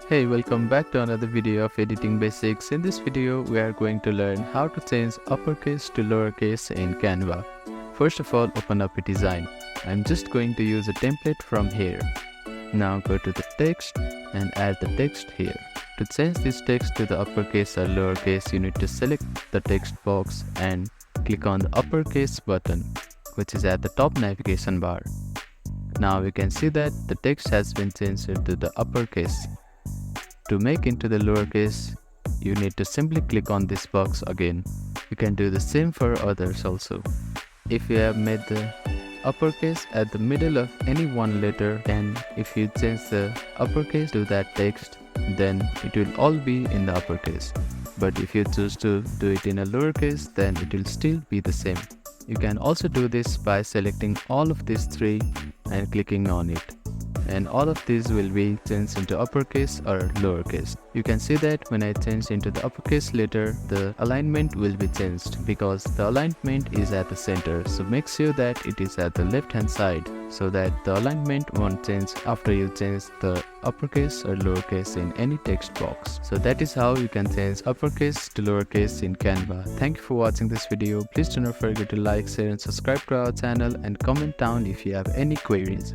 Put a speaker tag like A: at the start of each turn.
A: Hey, welcome back to another video of editing basics. In this video, we are going to learn how to change uppercase to lowercase in Canva. First of all, open up a design. I'm just going to use a template from here. Now go to the text and add the text here. To change this text to the uppercase or lowercase, you need to select the text box and click on the uppercase button, which is at the top navigation bar. Now we can see that the text has been changed into the uppercase. To make into the lowercase, you need to simply click on this box again. You can do the same for others also. If you have made the uppercase at the middle of any one letter, and if you change the uppercase to that text, then it will all be in the uppercase. But if you choose to do it in a lowercase, then it will still be the same. You can also do this by selecting all of these three and clicking on it. And all of these will be changed into uppercase or lowercase. You can see that when I change into the uppercase letter, the alignment will be changed because the alignment is at the center. So make sure that it is at the left hand side so that the alignment won't change after you change the uppercase or lowercase in any text box. So that is how you can change uppercase to lowercase in Canva. Thank you for watching this video. Please do not forget to like, share and subscribe to our channel and comment down if you have any queries.